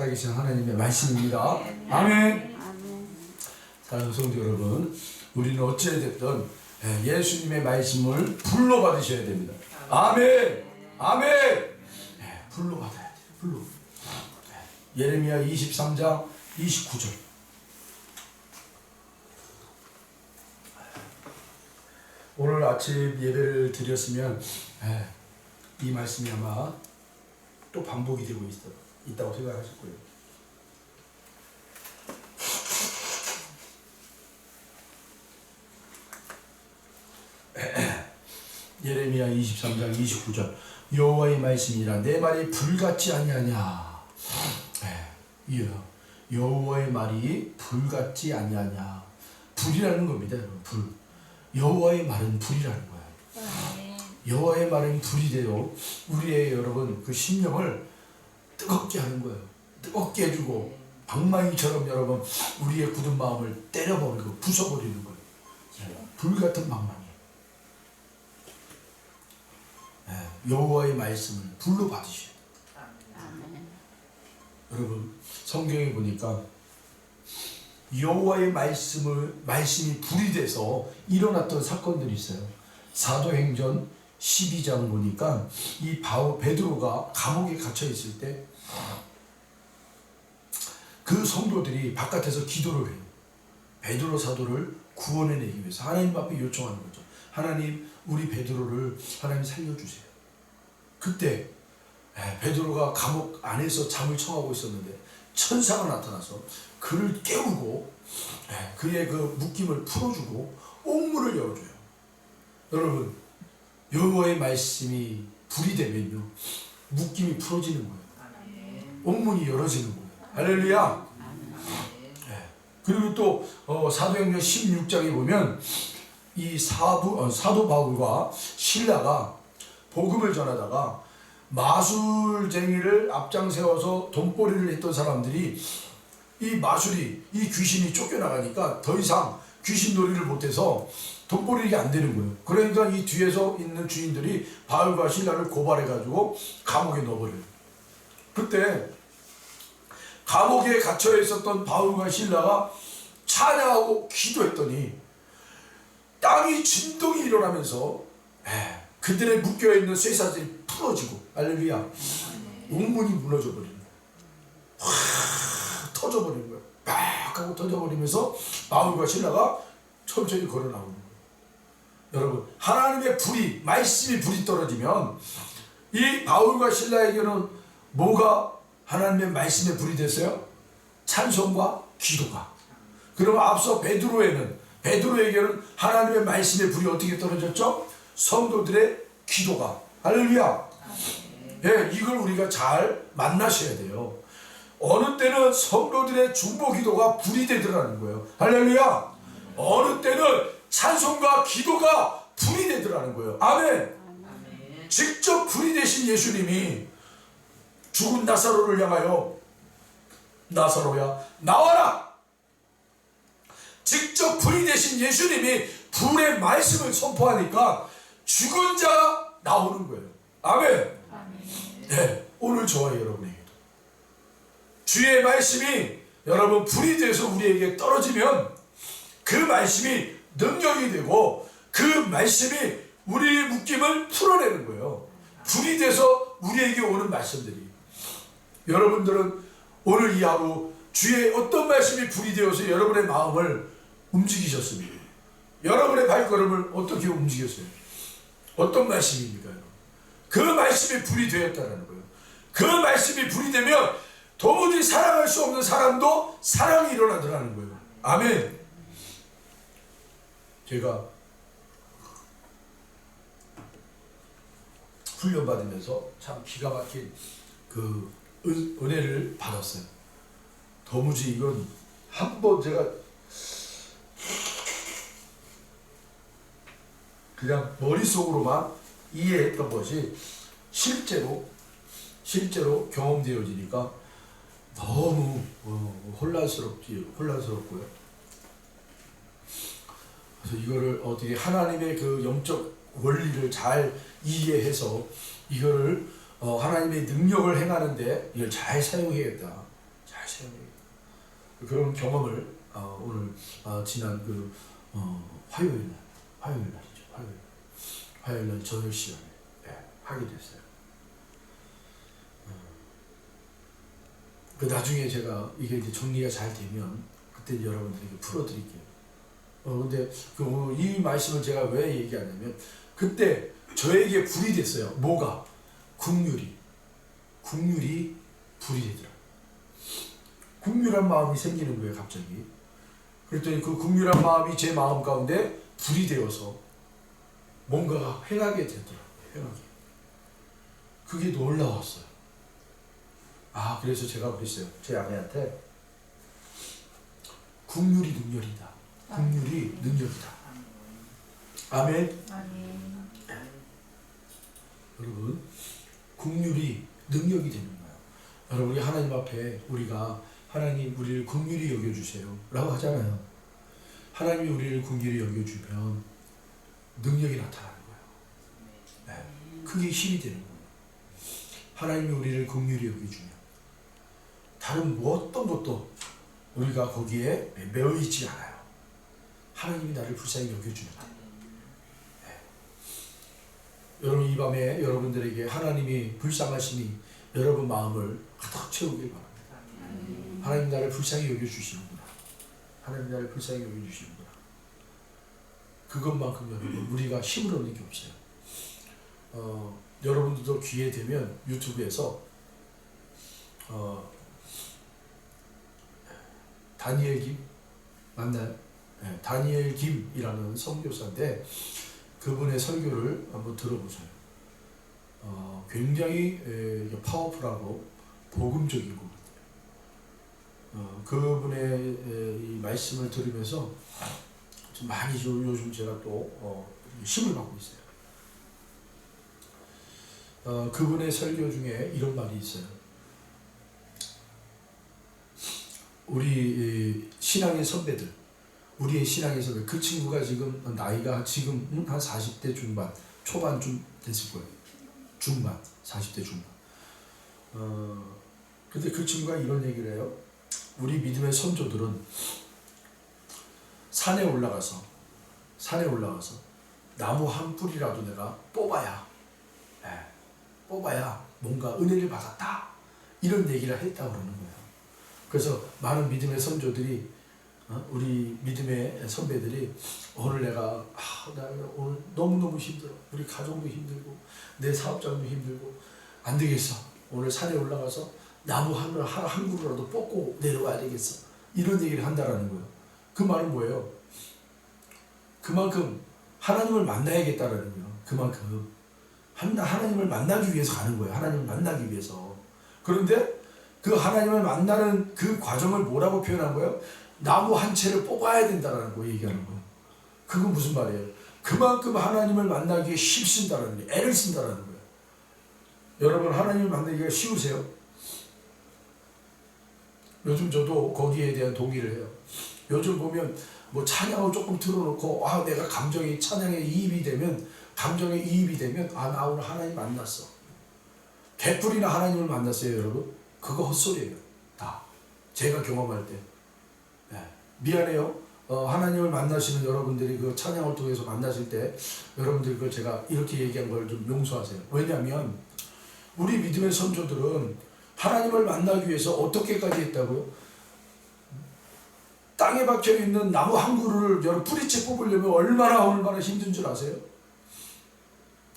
살아계신 하나님의 말씀입니다. 아멘. 사랑하는 성도 여러분, 우리는 어찌됐든 예수님의 말씀을 불로 받으셔야 됩니다. 아멘. 아멘. 불로 받아야 돼요. 불로. 예레미야 23장 29절. 오늘 아침 예배를 드렸으면 이 말씀이 아마 또 반복이 되고 있다고 생각하실 거예요. 예레미야 23장 29절. 여호와의 말씀이라 내 말이 불같지 아니하냐. 여호와의 말이 불같지 아니하냐. 불이라는 겁니다, 여러분. 불. 여호와의 말은 불이라는 거예요. 여호와의 말은 불이 되어 우리의 여러분 그 심령을 뜨겁게 하는 거예요. 뜨겁게 해주고 방망이처럼 여러분 우리의 굳은 마음을 때려버리고 부숴버리는 거예요. 불같은 방망이. 여호와의 말씀을 불로 받으셔야 돼요. 여러분 성경에 보니까 여호와의 말씀이 불이 돼서 일어났던 사건들이 있어요. 사도행전 12장 보니까 이 베드로가 감옥에 갇혀 있을 때 그 성도들이 바깥에서 기도를 해요. 베드로 사도를 구원해내기 위해서 하나님 앞에 요청하는 거죠. 하나님, 우리 베드로를 하나님 살려주세요. 그때 베드로가 감옥 안에서 잠을 청하고 있었는데 천사가 나타나서 그를 깨우고 그의 그 묶임을 풀어주고 옥문을 열어줘요. 여러분, 여호와의 말씀이 불이 되면요 묶임이 풀어지는 거예요. 옥문이 열어지는 거예요. 할렐루야. 그리고 또 사도행전 16장에 보면 이 사도 바울과 실라가 복음을 전하다가 마술쟁이를 앞장 세워서 돈벌이를 했던 사람들이 이 귀신이 쫓겨나가니까 더 이상 귀신놀이를 못해서 돈벌이가 안 되는 거예요. 그러니까 이 뒤에서 있는 주인들이 바울과 실라를 고발해가지고 감옥에 넣어버려요. 그때 감옥에 갇혀 있었던 바울과 실라가 찬양하고 기도했더니 땅이 진동이 일어나면서 그들의 묶여있는 쇠사슬이 풀어지고, 할렐루야, 옥문이 무너져 버리는 거예요. 확 터져버리는 거예요. 막 하고 터져버리면서 바울과 실라가 천천히 걸어 나오는 거예요. 여러분, 하나님의 불이, 말씀이 불이 떨어지면 이 바울과 실라에게는 뭐가 하나님의 말씀의 불이 됐어요? 찬송과 기도가. 그럼 앞서 베드로에게는 하나님의 말씀의 불이 어떻게 떨어졌죠? 성도들의 기도가. 할렐루야. 이걸 우리가 잘 만나셔야 돼요. 어느 때는 성도들의 중보 기도가 불이 되더라는 거예요. 할렐루야. 어느 때는 찬송과 기도가 불이 되더라는 거예요. 아멘. 직접 불이 되신 예수님이 죽은 나사로를 향하여 나사로야 나와라. 직접 불이 되신 예수님이 불의 말씀을 선포하니까 죽은 자가 나오는 거예요. 아멘. 오늘 저와 여러분에게도 주의 말씀이 여러분 불이 돼서 우리에게 떨어지면 그 말씀이 능력이 되고 그 말씀이 우리의 묶임을 풀어내는 거예요. 불이 돼서 우리에게 오는 말씀들이. 여러분들은 오늘 이 하루 주의 어떤 말씀이 불이 되어서 여러분의 마음을 움직이셨습니까? 여러분의 발걸음을 어떻게 움직였어요? 어떤 말씀입니까? 그 말씀이 불이 되었다는 거예요. 그 말씀이 불이 되면 도무지 사랑할 수 없는 사람도 사랑이 일어나더라는 거예요. 아멘. 제가 훈련 받으면서 참 기가 막힌 그 은혜를 받았어요. 도무지 이건 한번 제가 그냥 머릿속으로만 이해했던 것이 실제로 경험되어지니까 너무 혼란스럽고요. 그래서 이거를 어떻게 하나님의 그 영적 원리를 잘 이해해서 이거를 하나님의 능력을 행하는데 이걸 잘 사용해야겠다. 체험해야겠다. 그런 경험을 오늘 지난 화요일 날이죠. 화요일 날 저녁 시간에 하게 됐어요. 나중에 제가 이게 이제 정리가 잘 되면 그때 여러분들에게 풀어드릴게요. 근데 이 말씀을 제가 왜 얘기하냐면 그때 저에게 불이 됐어요. 뭐가? 국률이 불이 되더라. 국률한 마음이 생기는 거예요, 갑자기. 그랬더니 그 국률한 마음이 제 마음 가운데 불이 되어서 뭔가가 행하게 되더라고요. 행하게. 그게 놀라웠어요. 그래서 제가 그랬어요. 제 아내한테 국률이 능력이다. 국률이 능력이다. 아멘. 여러분, 국률이 능력이 되는 거예요. 여러분, 우리 하나님 앞에 우리가 하나님 우리를 긍휼히 여겨주세요 라고 하잖아요. 하나님이 우리를 긍휼히 여겨주면 능력이 나타나는 거예요. 그게 힘이 되는 거예요. 하나님이 우리를 긍휼히 여겨주면 다른 어떤 것도 우리가 거기에 매여 있지 않아요. 하나님이 나를 불쌍히 여겨주는데. 여러분, 이 밤에 여러분들에게 하나님이 불쌍하심이 여러분 마음을 가득 채우길 바랍니다. 하나님 나를 불쌍히 여겨주시는구나. 하나님 나를 불쌍히 여겨주시는구나. 그것만큼 여러분 우리가 힘을 얻는 게 없어요. 여러분들도 기회 되면 유튜브에서 다니엘 김 맞나요? 다니엘 김이라는 선교사인데 그분의 설교를 한번 들어보세요. 굉장히 파워풀하고 복음적인 것 같아요. 그분의 이 말씀을 들으면서 좀 많이 요즘 제가 또 힘을 받고 있어요. 그분의 설교 중에 이런 말이 있어요. 우리 신앙의 선배들, 우리의 신앙의 선배, 그 친구가 지금 나이가 지금 한 40대 중반, 초반쯤 됐을 거예요. 중반, 40대 중반. 근데 그 친구가 이런 얘기를 해요. 우리 믿음의 선조들은 산에 올라가서 나무 한 뿌리라도 내가 뽑아야 뭔가 은혜를 받았다. 이런 얘기를 했다고 그러는 거예요. 그래서 많은 믿음의 선조들이 우리 믿음의 선배들이 오늘 내가 나 오늘 너무너무 힘들어. 우리 가정도 힘들고 내 사업장도 힘들고 안 되겠어. 오늘 산에 올라가서 나무 한 그루라도 뽑고 내려와야 되겠어. 이런 얘기를 한다라는 거예요. 그 말은 뭐예요? 그만큼 하나님을 만나야겠다라는 거예요. 그만큼 하나님을 만나기 위해서 가는 거예요. 하나님을 만나기 위해서. 그런데 그 하나님을 만나는 그 과정을 뭐라고 표현한 거예요? 나무 한 채를 뽑아야 된다라는 거 얘기하는 거예요. 그건 무슨 말이에요? 그만큼 하나님을 만나기에 힘쓴다라는 거예요. 애를 쓴다라는 거예요. 여러분, 하나님을 만나기가 쉬우세요? 요즘 저도 거기에 대한 동의를 해요. 요즘 보면 뭐 찬양을 조금 틀어놓고 내가 찬양에 이입이 되면 나 오늘 하나님 만났어. 개뿔이나 하나님을 만났어요, 여러분? 그거 헛소리예요. 다 제가 경험할 때. 미안해요. 하나님을 만나시는 여러분들이 그 찬양을 통해서 만나실 때 여러분들이 그걸 제가 이렇게 얘기한 걸 좀 용서하세요. 왜냐하면 우리 믿음의 선조들은 하나님을 만나기 위해서 어떻게까지 했다고요? 땅에 박혀있는 나무 한 그루를 뿌리째 뽑으려면 얼마나 힘든 줄 아세요?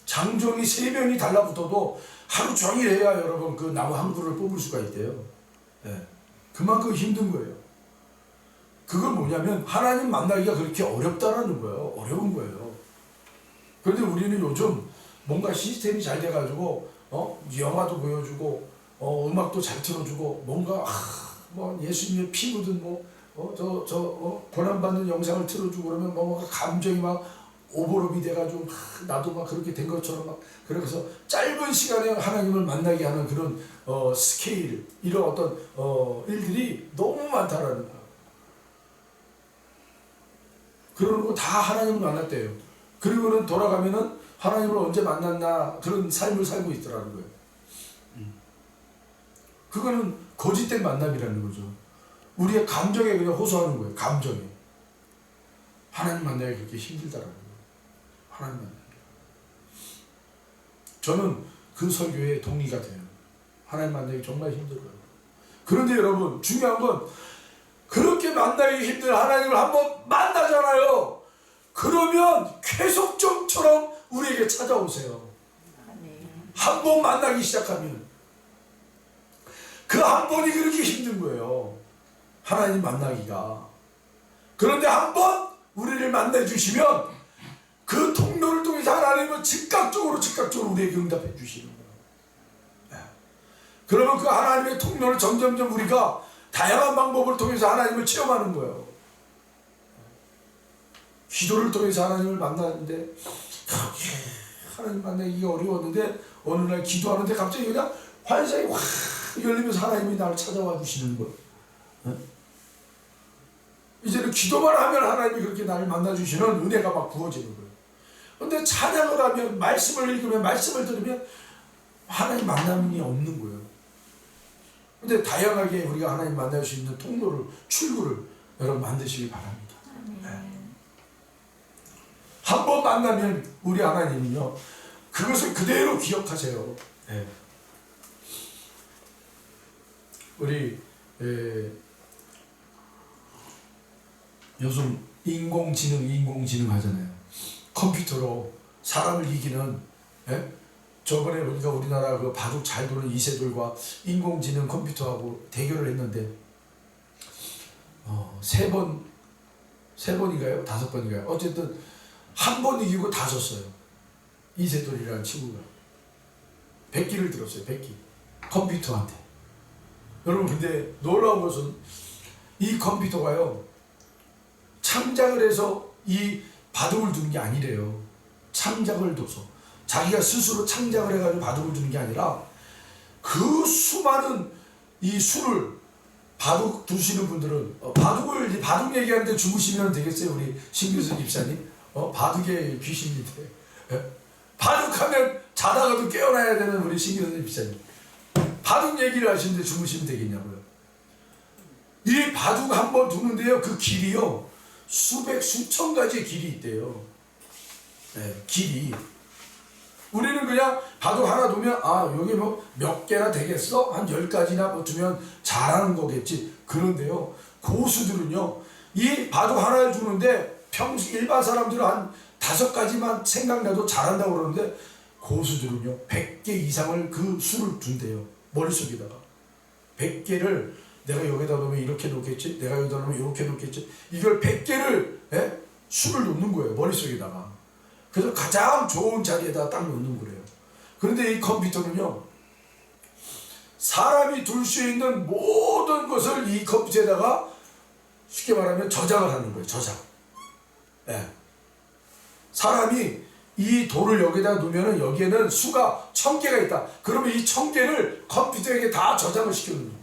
장정이 3명이 달라붙어도 하루 종일 해야 여러분 그 나무 한 그루를 뽑을 수가 있대요. 그만큼 힘든 거예요. 그건 뭐냐면 하나님 만나기가 그렇게 어렵다라는 거예요. 어려운 거예요. 그런데 우리는 요즘 뭔가 시스템이 잘 돼가지고 영화도 보여주고 음악도 잘 틀어주고 뭔가 뭐 예수님의 피 묻은 고난받는 영상을 틀어주고 그러면 뭔가 감정이 막 오버랩이 돼가지고 나도 막 그렇게 된 것처럼 막 그래서 짧은 시간에 하나님을 만나게 하는 그런 스케일 이런 어떤 일들이 너무 많다라는 거예요. 그러고 다 하나님을 만났대요. 그리고는 돌아가면은 하나님을 언제 만났나 그런 삶을 살고 있더라는 거예요. 그거는 거짓된 만남이라는 거죠. 우리의 감정에 그냥 호소하는 거예요. 감정에. 하나님 만나기 그렇게 힘들다라는 거예요. 하나님 만나기. 저는 그 설교에 동의가 돼요. 하나님 만나기 정말 힘들어요. 그런데 여러분 중요한 건 그렇게 만나기 힘든 하나님을 한번 만나잖아요. 그러면 쾌속점처럼 우리에게 찾아오세요. 한 번 만나기 시작하면 그 한 번이 그렇게 힘든 거예요. 하나님 만나기가. 그런데 한 번 우리를 만나주시면 그 통로를 통해서 하나님은 즉각적으로 우리에게 응답해 주시는 거예요. 그러면 그 하나님의 통로를 점점점 우리가 다양한 방법을 통해서 하나님을 체험하는 거예요. 기도를 통해서 하나님을 만나는데 하나님 만나기가 어려웠는데 어느 날 기도하는데 갑자기 그냥 환상이 확 열리면서 하나님이 나를 찾아와 주시는 거예요. 이제는 기도만 하면 하나님이 그렇게 나를 만나주시는 은혜가 막 부어지는 거예요. 그런데 찬양을 하면, 말씀을 읽으면, 말씀을 들으면 하나님 만남이 없는 거예요. 그런데 다양하게 우리가 하나님 만날 수 있는 통로를, 출구를 여러분 만드시기 바랍니다. 네. 한 번 만나면 우리 하나님은요, 그것을 그대로 기억하세요. 네. 우리 요즘 인공지능 하잖아요. 컴퓨터로 사람을 이기는, 저번에 우리가 우리나라 그 바둑 잘 도는 이세돌과 인공지능 컴퓨터하고 대결을 했는데 세 번인가요? 5번인가요? 어쨌든 한 번 이기고 다 졌어요. 이세돌이라는 친구가 100기를 들었어요. 100기 컴퓨터한테. 여러분 근데 놀라운 것은 이 컴퓨터가요, 창작을 해서 이 바둑을 두는 게 아니래요. 창작을 둬서 자기가 스스로 창작을 해가지고 바둑을 두는 게 아니라 그 수많은 이 수를, 바둑 두시는 분들은 바둑 얘기하는데 죽으시면 되겠어요. 우리 신규선 집사님 바둑의 귀신인데, 바둑하면 자다가도 깨어나야 되는 우리 신규선 집사님, 바둑 얘기를 하시는데 죽으시면 되겠냐고요. 이 바둑 한 번 두는데요, 그 길이요 수천 가지의 길이 있대요. 길이. 우리는 그냥 바둑 하나 두면 여기 뭐 몇 개나 되겠어? 한 10가지나 뭐 두면 잘하는 거겠지. 그런데요, 고수들은요, 이 바둑 하나를 두는데 일반 사람들은 한 5가지만 생각나도 잘한다고 그러는데 고수들은요 100개 이상을 그 수를 둔대요. 머릿속에다가 100개를 내가 여기다 놓으면 이렇게 놓겠지, 내가 여기다 놓으면 이렇게 놓겠지, 이걸 100개를 수를 놓는 거예요, 머릿속에다가. 그래서 가장 좋은 자리에다 딱 놓는 거래요. 그런데 이 컴퓨터는요, 사람이 둘 수 있는 모든 것을 이 컴퓨터에다가 쉽게 말하면 저장을 하는 거예요. 저장. 사람이 이 돌을 여기다 놓으면 여기에는 수가 1000개가 있다. 그러면 이 1000개를 컴퓨터에게 다 저장을 시켜놓는 거예요.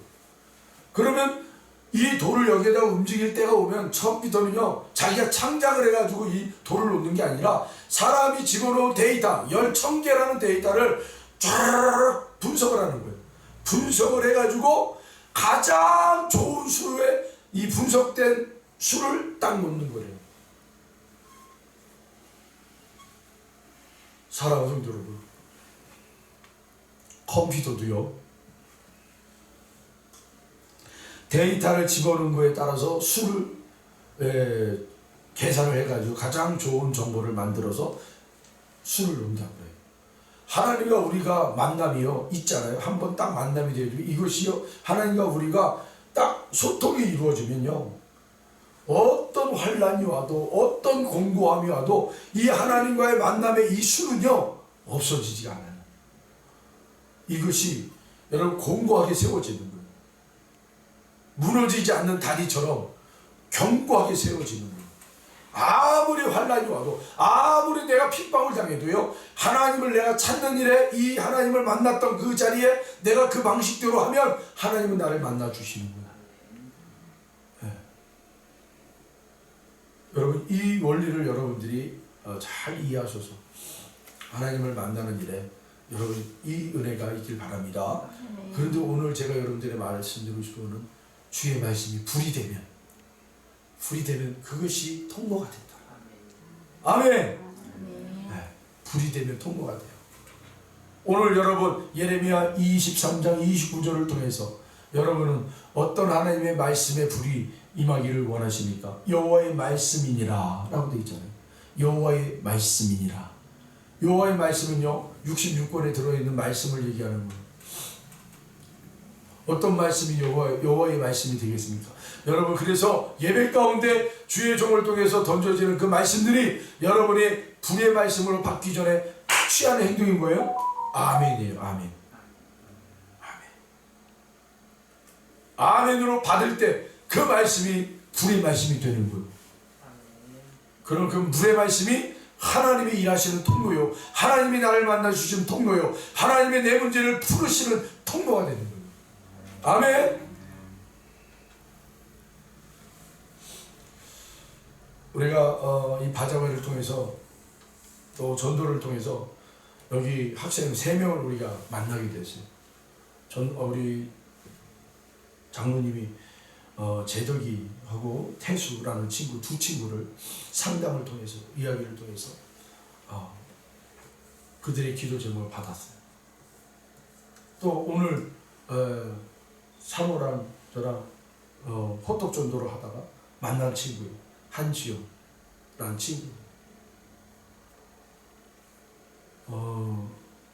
그러면 이 돌을 여기에다 움직일 때가 오면 컴퓨터는요, 자기가 창작을 해가지고 이 돌을 놓는 게 아니라 사람이 집어넣은 데이터 10,000개라는 데이터를 쫙 분석을 하는 거예요. 분석을 해가지고 가장 좋은 수에 이 분석된 수를 딱 놓는 거예요. 사랑하는 성도 여러분, 컴퓨터도요, 데이터를 집어넣은 거에 따라서 수를 계산을 해가지고 가장 좋은 정보를 만들어서 수를 놓는다고 해요. 하나님과 우리가 만남이요 있잖아요. 한번 딱 만남이 되어지고 이것이요, 하나님과 우리가 딱 소통이 이루어지면요, 어떤 환란이 와도 어떤 공고함이 와도 이 하나님과의 만남의 이 수는요 없어지지가 않아요. 이것이 여러분 공고하게 세워지는 거예요. 무너지지 않는 다리처럼 견고하게 세워지는 거예요. 아무리 환란이 와도, 아무리 내가 핍박을 당해도요, 하나님을 내가 찾는 일에 이 하나님을 만났던 그 자리에 내가 그 방식대로 하면 하나님은 나를 만나 주시는 거예요. 여러분 이 원리를 여러분들이 잘 이해하셔서 하나님을 만나는 일에 여러분 이 은혜가 있길 바랍니다. 그런데 오늘 제가 여러분들의 말씀드리고 싶은 것은 주의 말씀이 불이 되면 그것이 통로가 된다. 아멘. 네, 불이 되면 통로가 돼요. 오늘 여러분 예레미야 23장 29절을 통해서 여러분은 어떤 하나님의 말씀의 불이 임하기를 원하십니까? 여호와의 말씀이니라 라고 되어 있잖아요. 여호와의 말씀이니라. 여호와의 말씀은요 66권에 들어있는 말씀을 얘기하는 거예요. 어떤 말씀이 여호와의 말씀이 되겠습니까? 여러분 그래서 예배 가운데 주의 종을 통해서 던져지는 그 말씀들이 여러분의 불의 말씀으로 받기 전에 취하는 행동인 거예요. 아멘이에요. 아멘. 아멘으로 받을 때 그 말씀이 불의 말씀이 되는 거예요. 그럼 그 불의 말씀이 하나님이 일하시는 통로요, 하나님이 나를 만나 주시는 통로요, 하나님의 내 문제를 풀으시는 통로가 되는 거예요. 아멘. 우리가 이 바자회를 통해서 또 전도를 통해서 여기 학생 3명을 우리가 만나게 됐어요. 우리 장로님이 재덕이하고 태수라는 친구, 두 친구를 상담을 통해서, 이야기를 통해서 그들의 기도 제목을 받았어요. 또 오늘 사모랑 저랑 호떡 전도를 하다가 만난 친구예요. 한지영라는 친구.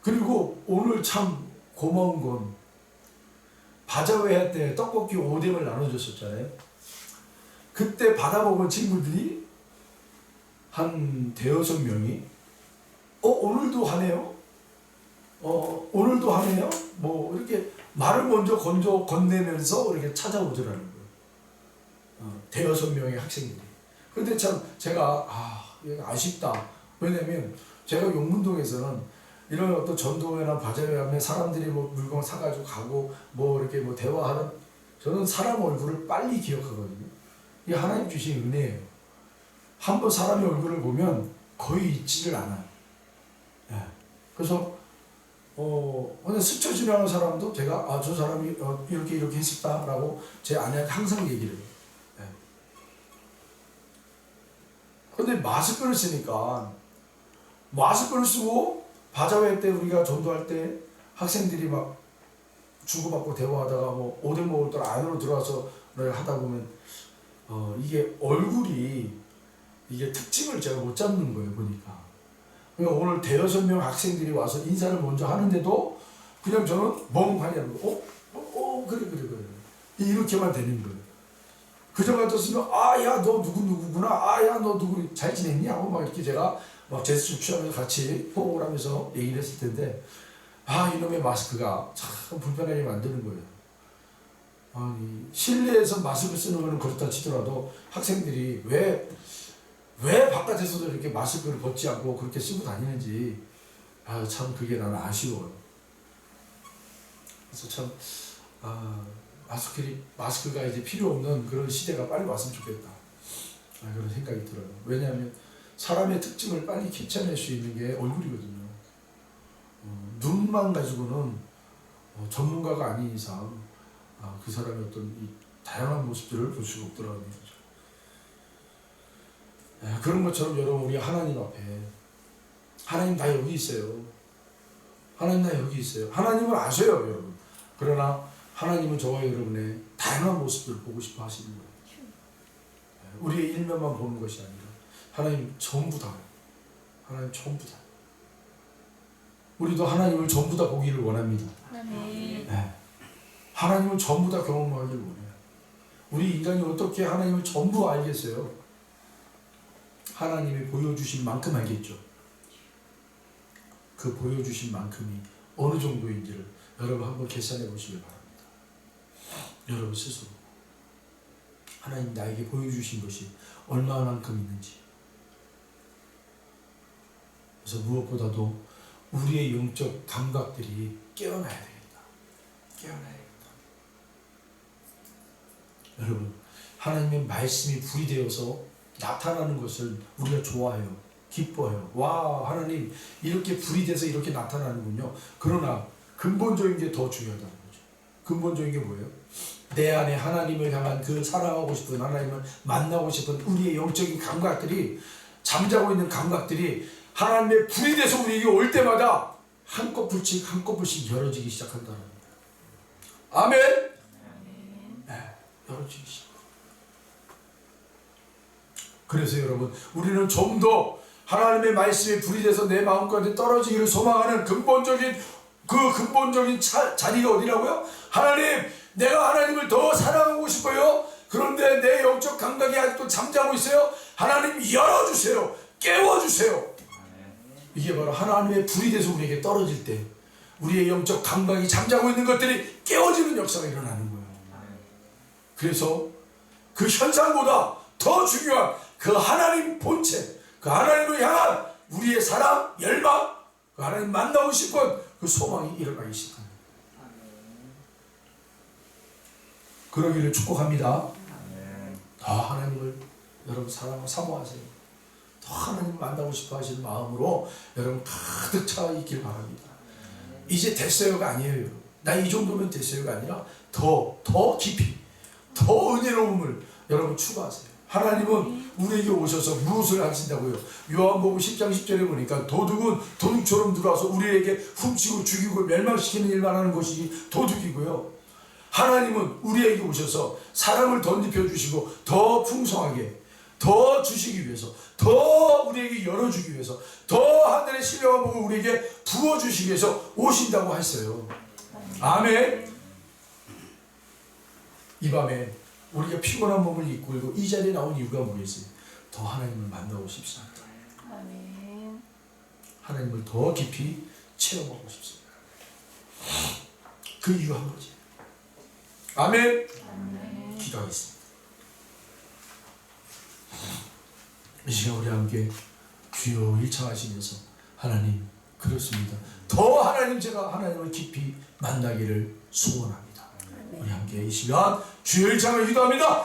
그리고 오늘 참 고마운 건 바자회 할 때 떡볶이 오뎅을 나눠줬었잖아요. 그때 받아먹은 친구들이 한 대여섯 명이 오늘도 하네요. 오늘도 하네요. 뭐 이렇게 말을 먼저 건네면서 이렇게 찾아오더라는 거예요. 대여섯 명의 학생들이. 근데 참 제가 아쉽다. 왜냐면 제가 용문동에서는 이런 어떤 전도회나 바자회 하면 사람들이 뭐 물건 사가지고 가고 뭐 이렇게 뭐 대화하는, 저는 사람 얼굴을 빨리 기억하거든요. 이게 하나님 주신 은혜예요. 한번 사람의 얼굴을 보면 거의 잊지를 않아요. 네. 그래서 근데 스쳐 지나가는 사람도 제가 저 사람이 이렇게 했었다라고 제 아내한테 항상 얘기를 해요. 네. 근데 마스크를 쓰니까 마스크를 쓰고 바자회 때 우리가 전도할 때 학생들이 막 주고받고 대화하다가 뭐 오뎅 먹을 때 안으로 들어와서 하다 보면 이게 얼굴이 이게 특징을 제가 못 잡는 거예요, 보니까. 그러니까 오늘 대여섯 명 학생들이 와서 인사를 먼저 하는데도 그냥 저는 멍하니 하고 그래 이렇게만 되는 거예요. 그저 같았으면 야 너 누구구나, 야 너 누구 잘 지냈니 하고 막 이렇게 제가 막 제스처 취하면서 같이 호응을 하면서 얘기를 했을 텐데 이놈의 마스크가 참 불편하게 만드는 거예요. 아니 실내에서 마스크 쓰는 거는 그렇다 치더라도 학생들이 왜 바깥에서도 이렇게 마스크를 벗지 않고 그렇게 쓰고 다니는지 참 그게 나는 아쉬워요. 그래서 참 마스크가 이제 필요 없는 그런 시대가 빨리 왔으면 좋겠다, 그런 생각이 들어요. 왜냐하면 사람의 특징을 빨리 캐쳐낼 수 있는 게 얼굴이거든요. 눈만 가지고는 전문가가 아닌 이상 그 사람의 어떤 이 다양한 모습들을 볼 수가 없더라는 거죠. 그런 것처럼 여러분, 우리 하나님 앞에 하나님 나 여기 있어요. 하나님 나 여기 있어요. 하나님을 아셔요, 여러분. 그러나 하나님은 저와 여러분의 다양한 모습들을 보고 싶어 하시는 거예요. 우리의 일면만 보는 것이 아니라 하나님 전부 다, 하나님 전부 다. 우리도 하나님을 전부 다 보기를 원합니다. 네. 하나님을 전부 다 경험하기를 원해요. 우리 인간이 어떻게 하나님을 전부 알겠어요? 하나님이 보여주신 만큼 알겠죠. 그 보여주신 만큼이 어느 정도인지를 여러분 한번 계산해 보시길 바랍니다. 여러분 스스로 하나님 나에게 보여주신 것이 얼마만큼 있는지. 그래서 무엇보다도 우리의 영적 감각들이 깨어나야 되겠다. 깨어나야겠다. 여러분, 하나님의 말씀이 불이 되어서 나타나는 것을 우리가 좋아해요. 기뻐해요. 와, 하나님 이렇게 불이 돼서 이렇게 나타나는군요. 그러나 근본적인 게 더 중요하다는 거죠. 근본적인 게 뭐예요? 내 안에 하나님을 향한 그 사랑하고 싶은, 하나님을 만나고 싶은 우리의 영적인 감각들이, 잠자고 있는 감각들이 하나님의 불이 돼서 우리에게 올 때마다 한꺼풀씩 한꺼풀씩 열어지기 시작한다는 거예요. 아멘. 네, 열어지기 시작. 그래서 여러분, 우리는 좀 더 하나님의 말씀에 불이 돼서 내 마음 가운데 떨어지기를 소망하는 근본적인 자리가 어디라고요? 하나님, 내가 하나님을 더 사랑하고 싶어요. 그런데 내 영적 감각이 아직도 잠자고 있어요. 하나님 열어주세요. 깨워주세요. 이게 바로 하나님의 불이 돼서 우리에게 떨어질 때 우리의 영적 감각이 잠자고 있는 것들이 깨워지는 역사가 일어나는 거예요. 그래서 그 현상보다 더 중요한 그 하나님 본체, 그 하나님을 향한 우리의 사랑, 열망, 그 하나님 만나고 싶은 그 소망이 일어나기 시작합니다. 그러기를 축복합니다. 더 하나님을 여러분 사랑하고 사모하세요. 더 하나님 만나고 싶어 하시는 마음으로 여러분 가득 차 있길 바랍니다. 이제 됐어요가 아니에요. 여러분. 나 이 정도면 됐어요가 아니라 더 깊이, 더 은혜로움을 여러분 추구하세요. 하나님은 우리에게 오셔서 무엇을 하신다고요? 요한복음 10장 10절에 보니까 도둑은 도둑처럼 들어와서 우리에게 훔치고 죽이고 멸망시키는 일만 하는 것이 도둑이고요. 하나님은 우리에게 오셔서 사랑을 덧입혀 주시고 더 풍성하게 더 주시기 위해서, 더 우리에게 열어주기 위해서, 더 하늘의 신령한 복을 우리에게 부어주시기 위해서 오신다고 했어요. 아멘. 이 밤에 우리가 피곤한 몸을 이끌고 이 자리에 나온 이유가 뭐겠어요? 더 하나님을 만나고 싶습니다. 아멘. 하나님을 더 깊이 체험하고 싶습니다. 그 이유 한 가지. 아멘. 아멘. 기도하겠습니다. 이 시간 우리 함께 주여 일창하시면서 하나님, 그렇습니다. 더 하나님, 제가 하나님을 깊이 만나기를 소원합니다. 우리 함께 이 시간 주여 일창을 기도합니다.